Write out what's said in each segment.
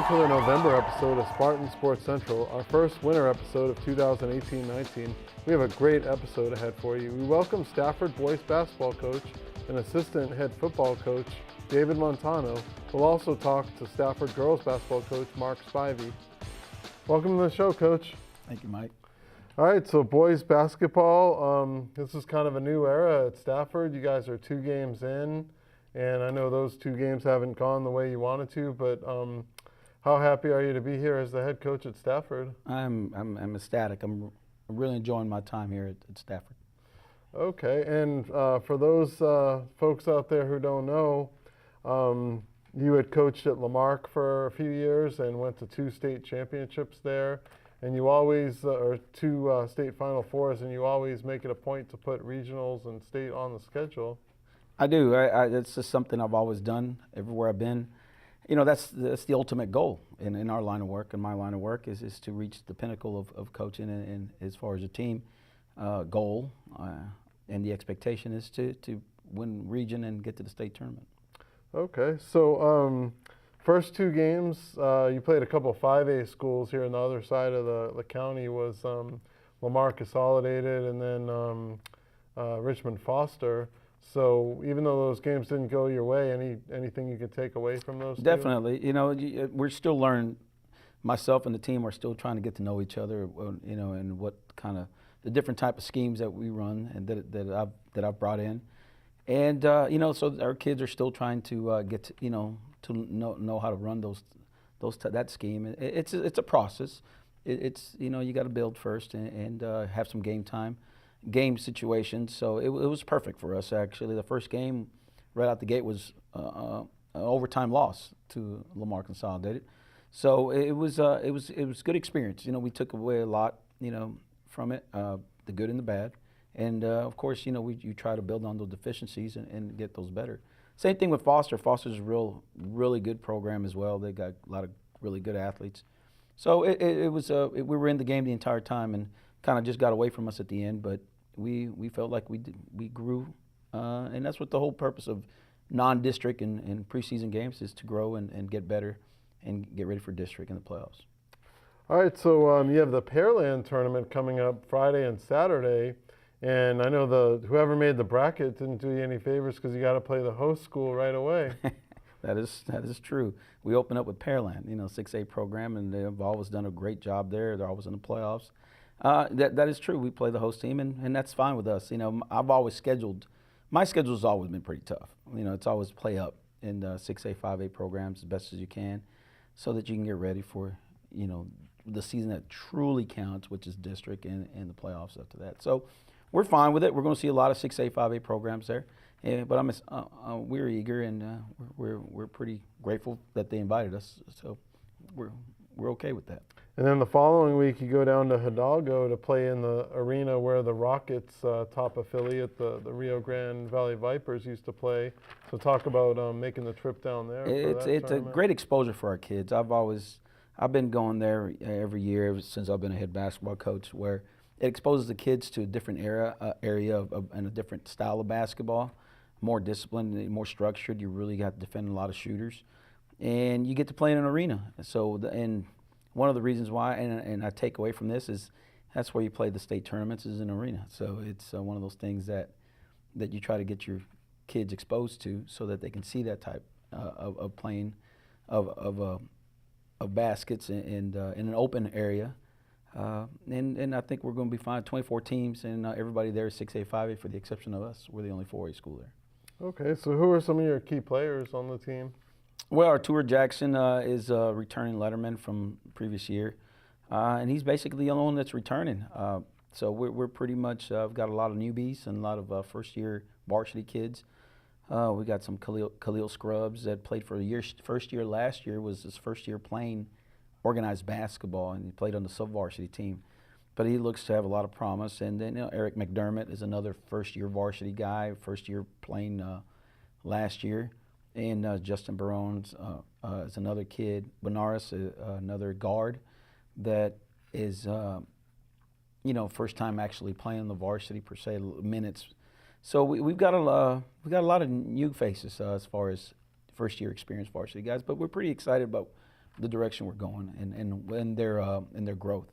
to the November episode of Spartan Sports Central, our first winter episode of 2018-19. We have a great episode ahead for you. We welcome Stafford boys basketball coach and assistant head football coach David Montano. We'll also talk to Stafford girls basketball coach Mark Spivey. Welcome to the show, Coach. Thank you, Mike. All right, so boys basketball, this is kind of a new era at Stafford. You guys are 2 games in, and I know those 2 games haven't gone the way you wanted to, but how happy are you to be here as the head coach at Stafford? I'm ecstatic. I'm really enjoying my time here at Stafford. Okay, and for those folks out there who don't know, you had coached at Lamarck for a few years and went to 2 state championships there, and you always, or 2 state Final Fours, and you always make it a point to put regionals and state on the schedule. I do. It's just something I've always done everywhere I've been. You know, that's the ultimate goal in our line of work, in my line of work, is to reach the pinnacle of coaching, and as far as a team goal, and the expectation is to win region and get to the state tournament. Okay, so first 2 games, you played a couple of 5A schools here on the other side of the county. Was Lamarck Consolidated and then Richmond Foster. So even though those games didn't go your way, anything you could take away from those? Definitely. 2? You know, we're still learning. Myself and the team are still trying to get to know each other. You know, and what kind of the different type of schemes that we run and that I've brought in, and you know, so our kids are still trying to get to, you know, to know how to run that scheme. It's a process. It's you know, you got to build first and have some game situations. So it was perfect for us, actually. The first game right out the gate was an overtime loss to Lamarck Consolidated. So it was good experience. You know, we took away a lot, you know, from it, the good and the bad. And of course, you know, you try to build on those deficiencies and get those better. Same thing with Foster. Foster's a really good program as well. They got a lot of really good athletes. So we were in the game the entire time and kind of just got away from us at the end, but we felt like we grew, and that's what the whole purpose of non-district and preseason games is, to grow and get better and get ready for district and the playoffs. All right, so you have the Pearland tournament coming up Friday and Saturday, and I know whoever made the bracket didn't do you any favors because you got to play the host school right away. That is true. We open up with Pearland, you know, 6A program, and they've always done a great job there. They're always in the playoffs. That is true. We play the host team, and that's fine with us. You know, my schedule's always been pretty tough. You know, it's always play up in 6A, 5A programs as best as you can, so that you can get ready for, you know, the season that truly counts, which is district and the playoffs after that. So we're fine with it. We're going to see a lot of 6A, 5A programs there, but we're eager, and we're pretty grateful that they invited us. So we're okay with that. And then the following week, you go down to Hidalgo to play in the arena where the Rockets' top affiliate, the Rio Grande Valley Vipers, used to play. So talk about making the trip down there. It's a great exposure for our kids. I've been going there every year ever since I've been a head basketball coach, where it exposes the kids to a different area and a different style of basketball, more disciplined, more structured. You really got to defend a lot of shooters, and you get to play in an arena. So and one of the reasons why, and I take away from this, is that's where you play the state tournaments, is an arena. So it's one of those things that you try to get your kids exposed to, so that they can see that type of playing of baskets and in an open area. And I think we're going to be fine. 24 teams, and everybody there is 6A, 5A, for the exception of us. We're the only 4A school there. Okay, so who are some of your key players on the team? Well, Artur Jackson is a returning letterman from previous year, and he's basically the only one that's returning. So we're pretty much got a lot of newbies and a lot of first-year varsity kids. We got some Khalil Scrubs that played for first year last year, was his first year playing organized basketball, and he played on the sub-varsity team. But he looks to have a lot of promise. And then, you know, Eric McDermott is another first-year varsity guy, first year playing last year. And Justin Barones is another kid. Benares, another guard that is, you know, first time actually playing the varsity per se, minutes. So we've got a lot of new faces as far as first year experienced varsity guys. But we're pretty excited about the direction we're going and their growth.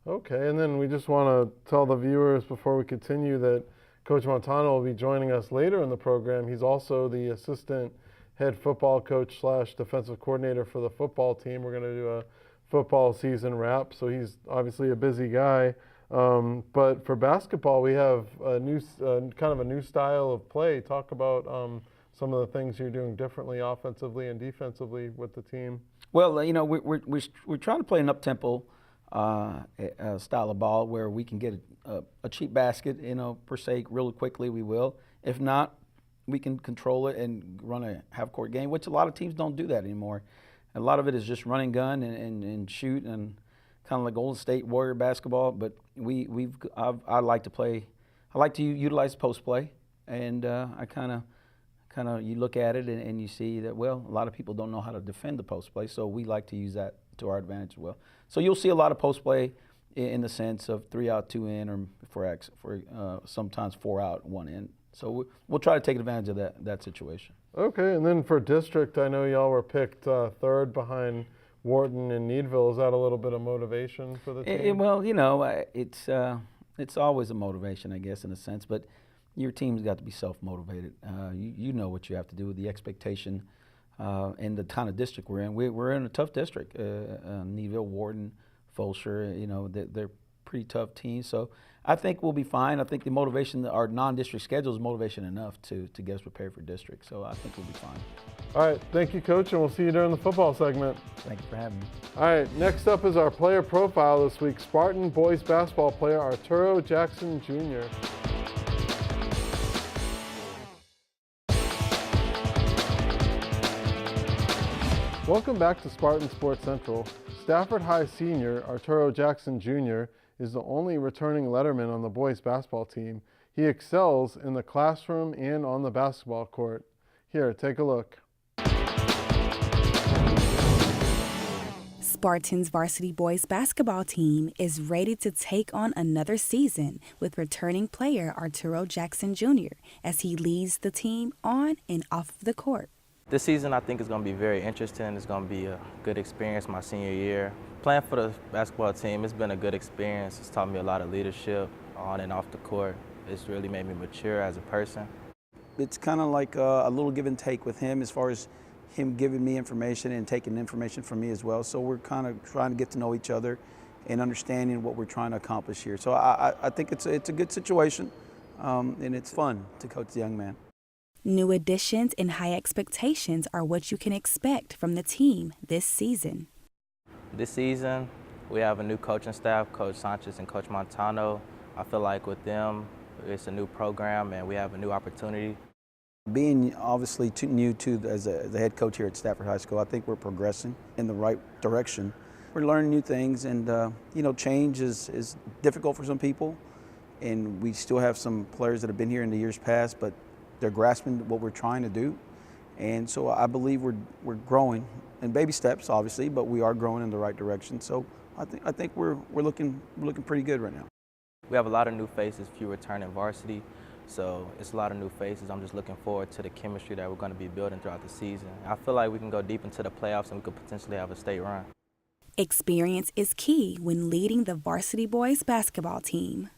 Okay, and then we just want to tell the viewers before we continue that Coach Montano will be joining us later in the program. He's also the assistant head football coach / defensive coordinator for the football team. We're going to do a football season wrap, so he's obviously a busy guy. But for basketball, we have a new kind of a new style of play. Talk about some of the things you're doing differently offensively and defensively with the team. Well, you know, we're trying to play an up-tempo style of ball where we can get a cheap basket, you know, per se, really quickly. We will. If not, we can control it and run a half-court game, which a lot of teams don't do that anymore. A lot of it is just run and gun and shoot and kind of like Golden State Warrior basketball. But I like to play. I like to utilize post play, and I kind of you look at it and you see that, well, a lot of people don't know how to defend the post play, so we like to use that to our advantage as well. So you'll see a lot of post play in the sense of 3 out, 2 in, or for sometimes 4 out, 1 in. So we'll try to take advantage of that situation. Okay, and then for district, I know y'all were picked third behind Wharton and Needville. Is that a little bit of motivation for the team? Well, you know, it's always a motivation, I guess, in a sense, but your team's got to be self-motivated. You know what you have to do with the expectation and the kind of district we're in. We're in a tough district. Needville, Wharton, Fulshear, you know, they're pretty tough teams. So I think we'll be fine. I think the motivation, our non-district schedule is motivation enough to get us prepared for district. So I think we'll be fine. All right, thank you, Coach, and we'll see you during the football segment. Thank you for having me. All right, next up is our player profile this week. Spartan boys basketball player Arturo Jackson Jr. Welcome back to Spartan Sports Central. Stafford High senior Arturo Jackson Jr. is the only returning letterman on the boys basketball team. He excels in the classroom and on the basketball court. Here, take a look. Spartan's varsity boys basketball team is ready to take on another season with returning player Arturo Jackson Jr. as he leads the team on and off the court. This season I think is going to be very interesting. It's going to be a good experience my senior year. Playing for the basketball team, it's been a good experience. It's taught me a lot of leadership on and off the court. It's really made me mature as a person. It's kind of like a little give and take with him as far as him giving me information and taking information from me as well. So we're kind of trying to get to know each other and understanding what we're trying to accomplish here. So I think it's a good situation, and it's fun to coach the young man. New additions and high expectations are what you can expect from the team this season. This season, we have a new coaching staff, Coach Sanchez and Coach Montano. I feel like with them, it's a new program and we have a new opportunity. Being obviously new as the head coach here at Stafford High School, I think we're progressing in the right direction. We're learning new things, and you know, change is difficult for some people, and we still have some players that have been here in the years past, but they're grasping what we're trying to do, and so I believe we're growing in baby steps, obviously, but we are growing in the right direction. So I think we're looking pretty good right now. We have a lot of new faces, few returning varsity, so it's a lot of new faces. I'm just looking forward to the chemistry that we're going to be building throughout the season. I feel like we can go deep into the playoffs and we could potentially have a state run. Experience is key when leading the varsity boys basketball team.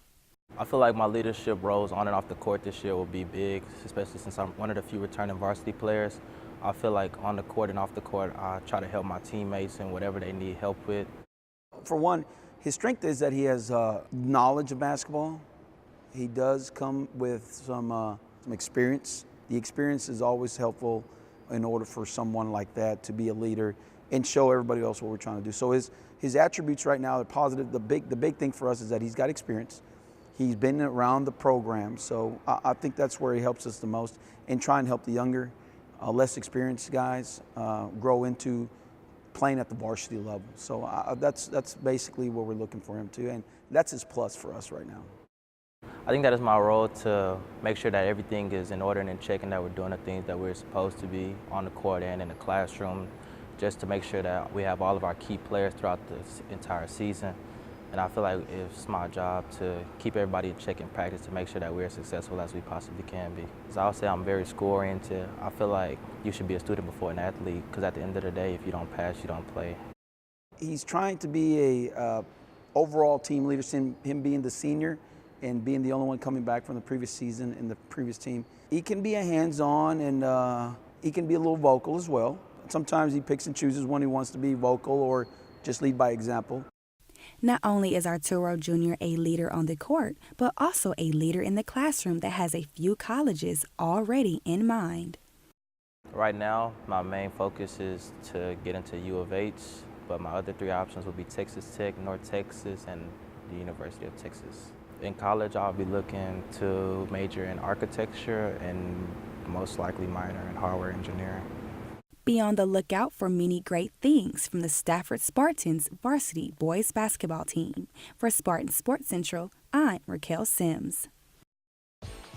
I feel like my leadership roles on and off the court this year will be big, especially since I'm one of the few returning varsity players. I feel like on the court and off the court, I try to help my teammates in whatever they need help with. For one, his strength is that he has knowledge of basketball. He does come with some experience. The experience is always helpful in order for someone like that to be a leader and show everybody else what we're trying to do. So his attributes right now are positive. The big thing for us is that he's got experience. He's been around the program, so I think that's where he helps us the most, and try and help the younger, less experienced guys grow into playing at the varsity level. So that's basically what we're looking for him to, and that's his plus for us right now. I think that is my role, to make sure that everything is in order and in check, and that we're doing the things that we're supposed to be on the court and in the classroom, just to make sure that we have all of our key players throughout the entire season. And I feel like it's my job to keep everybody in check in practice to make sure that we're as successful as we possibly can be. So I would say I'm very school-oriented. I feel like you should be a student before an athlete, because at the end of the day, if you don't pass, you don't play. He's trying to be a overall team leader, him being the senior and being the only one coming back from the previous season in the previous team. He can be a hands-on, and he can be a little vocal as well. Sometimes he picks and chooses when he wants to be vocal or just lead by example. Not only is Arturo Jr. a leader on the court, but also a leader in the classroom that has a few colleges already in mind. Right now, my main focus is to get into U of H, but my other 3 options will be Texas Tech, North Texas, and the University of Texas. In college, I'll be looking to major in architecture and most likely minor in hardware engineering. Be on the lookout for many great things from the Stafford Spartans varsity boys basketball team. For Spartan Sports Central, I'm Raquel Sims.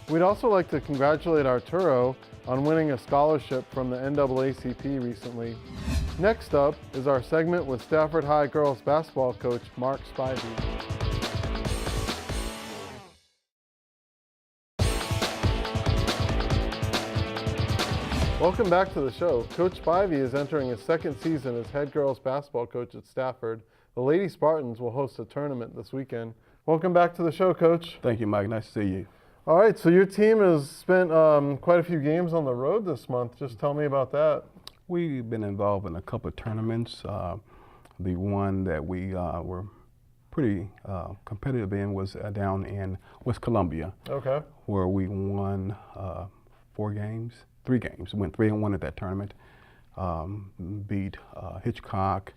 We'd also like to congratulate Arturo on winning a scholarship from the NAACP recently. Next up is our segment with Stafford High girls basketball coach Mark Spivey. Welcome back to the show. Coach Spivey is entering his 2nd season as head girls basketball coach at Stafford. The Lady Spartans will host a tournament this weekend. Welcome back to the show, Coach. Thank you, Mike. Nice to see you. All right, so your team has spent quite a few games on the road this month. Just tell me about that. We've been involved in a couple of tournaments. The one that we were pretty competitive in was down in West Columbia. Okay. Where we won 3 games. We went 3-1 at that tournament. Beat Hitchcock,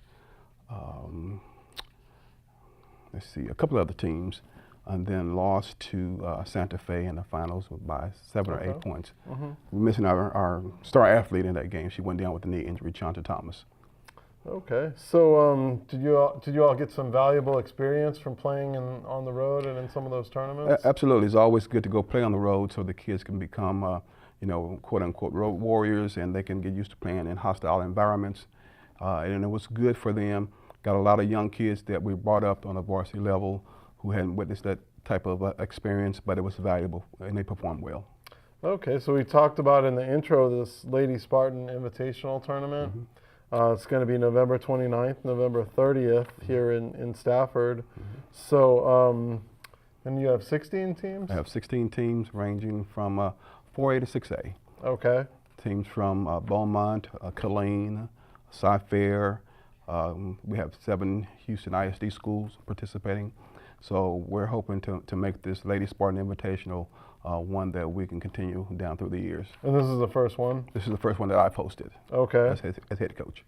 let's see, a couple of other teams, and then lost to Santa Fe in the finals by 7 or 8 points. We're missing our star athlete in that game. She went down with a knee injury, Chanta Thomas. Okay, so did you all get some valuable experience from playing on the road and in some of those tournaments? Absolutely. It's always good to go play on the road so the kids can become quote unquote road warriors, and they can get used to playing in hostile environments. And it was good for them. Got a lot of young kids that we brought up on a varsity level who hadn't witnessed that type of experience, but it was valuable and they performed well. Okay, so we talked about in the intro this Lady Spartan Invitational Tournament. It's going to be November 29th, November 30th here in Stafford. So, and you have 16 teams? I have 16 teams ranging from 4A to 6A. Okay. Teams from Beaumont, Killeen, Cy-Fair. We have 7 Houston ISD schools participating. So we're hoping to make this Lady Spartan Invitational one that we can continue down through the years. And this is the first one? This is the first one that I've hosted. Okay. As head coach.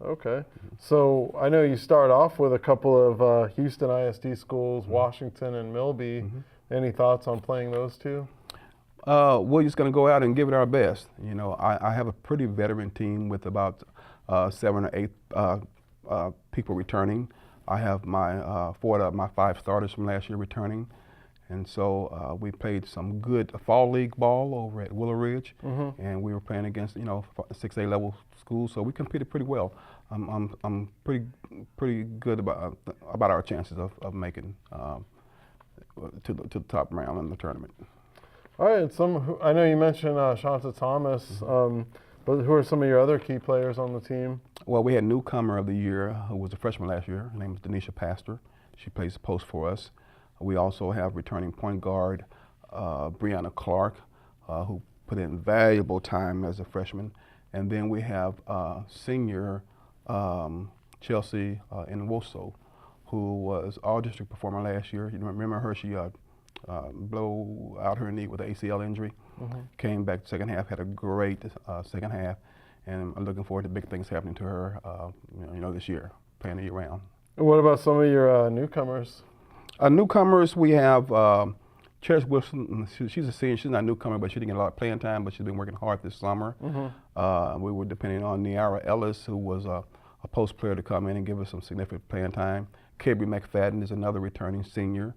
Okay. So I know you start off with a couple of Houston ISD schools, Washington and Milby. Any thoughts on playing those two? We're just going to go out and give it our best. You know, I have a pretty veteran team with about 7 or 8 people returning. I have my 4 of my 5 starters from last year returning. And so we played some good fall league ball over at Willow Ridge, and we were playing against 6A level schools. So we competed pretty well. I'm pretty good about our chances of making to the top round in the tournament. All right. I know you mentioned Shanta Thomas, but who are some of your other key players on the team? Well, we had newcomer of the year who was a freshman last year. Her name is Denisha Pastor. She plays post for us. We also have returning point guard Brianna Clark, who put in valuable time as a freshman. And then we have senior Chelsea Nwoso, who was all-district performer last year. You remember her? She blew out her knee with an ACL injury. Came back second half, had a great second half, and I'm looking forward to big things happening to her this year, playing the year round. And what about some of your newcomers? Newcomers, we have Cherish Wilson. She's a senior. She's not a newcomer, but she didn't get a lot of playing time, but she's been working hard this summer. We were depending on Niara Ellis, who was a post player, to come in and give us some significant playing time. Cabry McFadden is another returning senior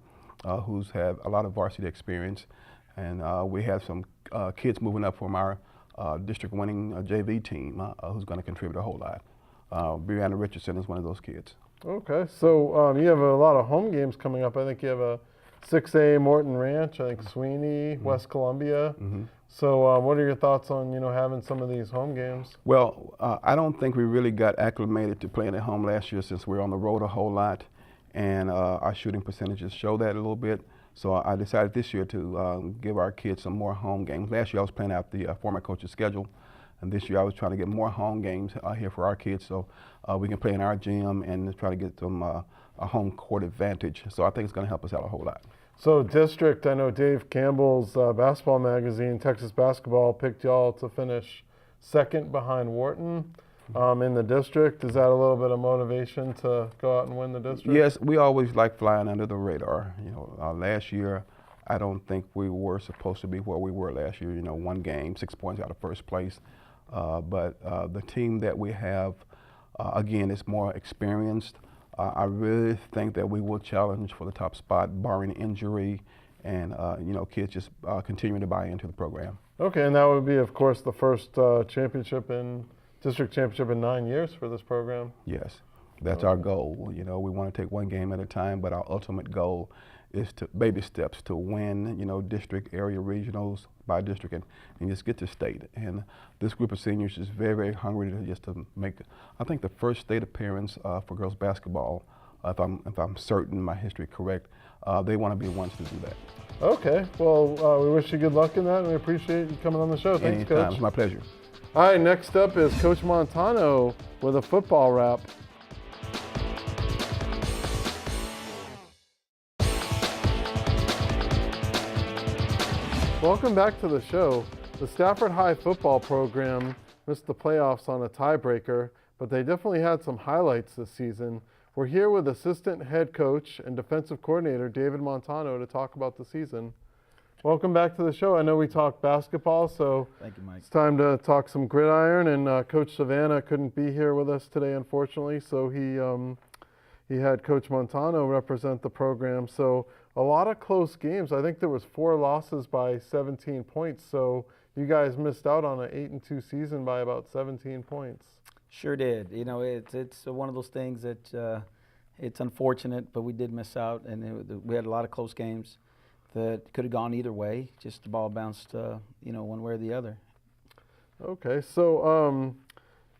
who's had a lot of varsity experience. And we have some kids moving up from our district winning JV team who's going to contribute a whole lot. Brianna Richardson is one of those kids. Okay, so you have a lot of home games coming up. I think you have a 6A Morton Ranch, I think Sweeney, West Columbia. So what are your thoughts on, having some of these home games? Well, I don't think we really got acclimated to playing at home last year since we were on the road a whole lot, and our shooting percentages show that a little bit. So I decided this year to give our kids some more home games. Last year I was playing out the former coach's schedule, and this year I was trying to get more home games here for our kids so we can play in our gym and try to get them a home court advantage. So I think it's going to help us out a whole lot. So district, I know Dave Campbell's basketball magazine, Texas Basketball, picked y'all to finish second behind Wharton in the district. Is that a little bit of motivation to go out and win the district? Yes, we always like flying under the radar. Last year, I don't think we were supposed to be where we were last year. One game, 6 points out of first place. But the team that we have, again, is more experienced. I really think that we will challenge for the top spot, barring injury, and kids just continuing to buy into the program. Okay, and that would be, of course, the first district championship in 9 years for this program. Yes, that's our goal. We want to take one game at a time, but our ultimate goal is to baby steps to win, district area regionals by district and just get to state. And this group of seniors is very, very hungry to make, I think, the first state appearance for girls basketball. If I'm certain my history correct, they want to be the ones to do that. Okay, well, we wish you good luck in that, and we appreciate you coming on the show. Thanks, Anytime. Coach. It's my pleasure. All right, next up is Coach Montano with a football wrap. Welcome back to the show. The Stafford High football program missed the playoffs on a tiebreaker, but they definitely had some highlights this season. We're here with assistant head coach and defensive coordinator David Montano to talk about the season. Welcome back to the show. I know we talked basketball, so Thank you, Mike. it's time to talk some gridiron. And Coach Savannah couldn't be here with us today, unfortunately, so he had Coach Montano represent the program. So a lot of close games. I think there was 4 losses by 17 points. So you guys missed out on an 8-2 season by about 17 points. Sure did. It's one of those things that it's unfortunate, but we did miss out, and we had a lot of close games that could have gone either way. Just the ball bounced, one way or the other. Okay, so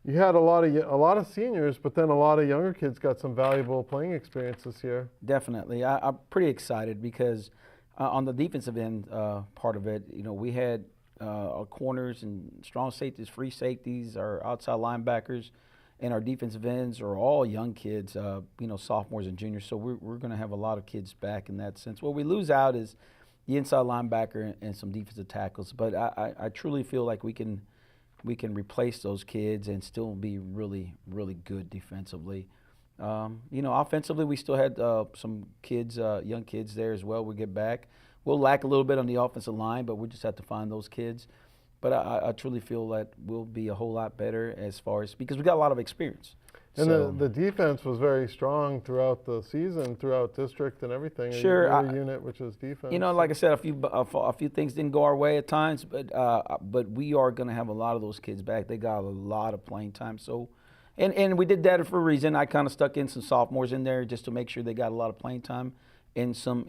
you had a lot of seniors, but then a lot of younger kids got some valuable playing experience this year. Definitely, I'm pretty excited because on the defensive end part of it, we had our corners and strong safeties, free safeties, our outside linebackers, and our defensive ends are all young kids, sophomores and juniors. So we're going to have a lot of kids back in that sense. What we lose out is the inside linebacker and some defensive tackles. But I truly feel like we can replace those kids and still be really, really good defensively. Offensively, we still had some kids, young kids there as well. We get back. We'll lack a little bit on the offensive line, but we just have to find those kids. But I truly feel that we'll be a whole lot better as far as, because we got a lot of experience. And so, the defense was very strong throughout the season, throughout district and everything. Sure, Your unit, which is defense. like I said, a few things didn't go our way at times, but we are going to have a lot of those kids back. They got a lot of playing time. So, and we did that for a reason. I kind of stuck in some sophomores in there just to make sure they got a lot of playing time. And some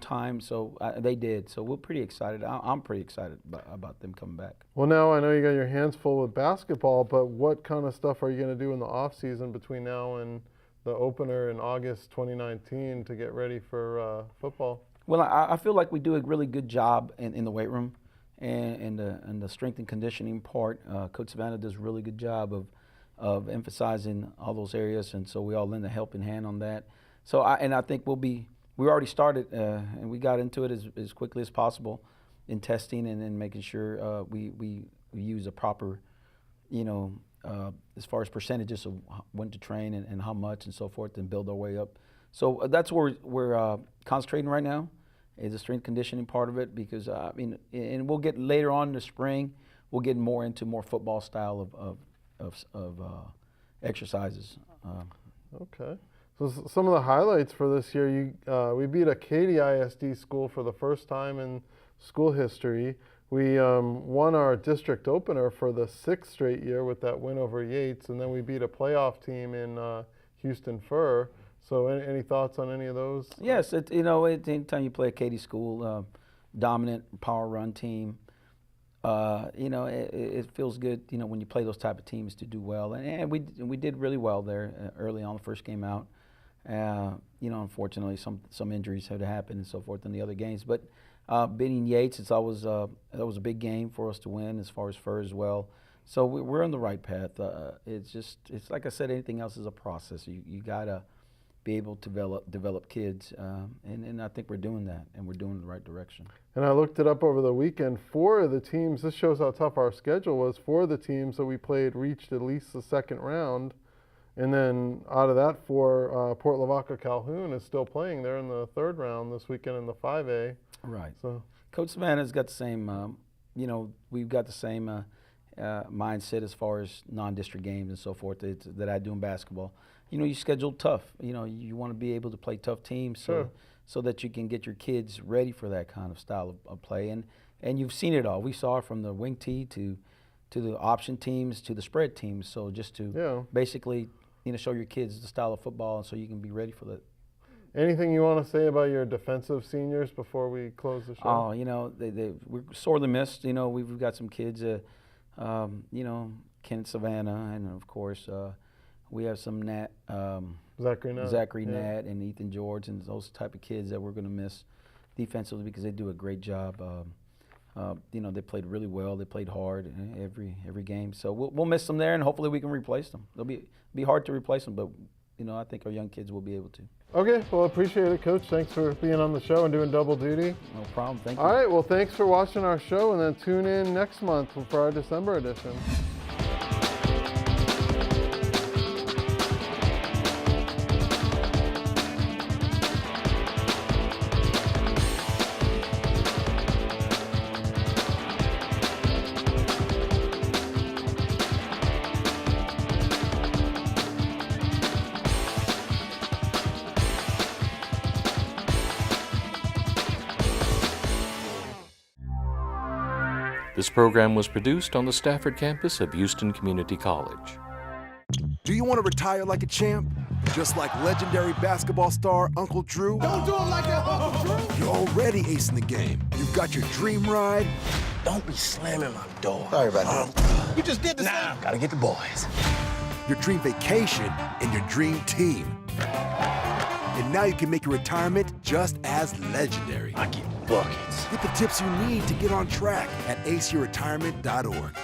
time, so they did. So we're pretty excited. I'm pretty excited about them coming back. Well, now I know you got your hands full with basketball, but what kind of stuff are you going to do in the off season between now and the opener in August 2019 to get ready for football? Well, I feel like we do a really good job in the weight room and the strength and conditioning part. Coach Savannah does a really good job of emphasizing all those areas, and so we all lend a helping hand on that. So I think we already started, and we got into it as quickly as possible in testing and then making sure we use a proper, as far as percentages of when to train and how much and so forth, and build our way up. So that's where we're concentrating right now, is the strength conditioning part of it, because, and we'll get later on in the spring, we'll get more into more football style of exercises. Okay. So some of the highlights for this year, we beat a Katy ISD school for the first time in school history. We won our district opener for the 6th straight year with that win over Yates, and then we beat a playoff team in Houston Fur. So any thoughts on any of those? Yes, anytime you play a Katy school, dominant power run team, it feels good, when you play those type of teams to do well. And we did really well there early on the first game out. Unfortunately, some injuries had happened and so forth in the other games. But beating Yates, it's always that was a big game for us to win as far as Fur as well. So we're on the right path. It's like I said, anything else is a process. You gotta be able to develop kids, and I think we're doing that, and we're doing it in the right direction. And I looked it up over the weekend. 4 of the teams, this shows how tough our schedule was, 4 of the teams that we played reached at least the second round. And then out of that 4, Port Lavaca Calhoun is still playing. They're in the 3rd round this weekend in the 5A. Right. So Coach Savannah's got the same, we've got the same mindset as far as non-district games and so forth that I do in basketball. You schedule tough. You want to be able to play tough teams so that you can get your kids ready for that kind of style of play. And you've seen it all. We saw it from the wing tee to the option teams to the spread teams. So just to basically show your kids the style of football, and so you can be ready for that. Anything you want to say about your defensive seniors before we close the show? We're sorely missed. We've got some kids, Kenneth Savannah, and of course we have some Zachary Nat and Ethan George, and those type of kids that we're going to miss defensively because they do a great job. They played really well. They played hard every game. So we'll miss them there, and hopefully we can replace them. It'll be hard to replace them, but I think our young kids will be able to. Okay, well, appreciate it, Coach. Thanks for being on the show and doing double duty. No problem. Thank you. All right, well, thanks for watching our show, and then tune in next month for our December edition. This program was produced on the Stafford campus of Houston Community College. Do you want to retire like a champ? Just like legendary basketball star Uncle Drew? Don't do him like that, Uncle Drew! You're already acing the game. You've got your dream ride. Don't be slamming my door. Sorry about that. You just did the same. Gotta get the boys. Your dream vacation and your dream team. And now you can make your retirement just as legendary. I get buckets. Get the tips you need to get on track at aceyourretirement.org.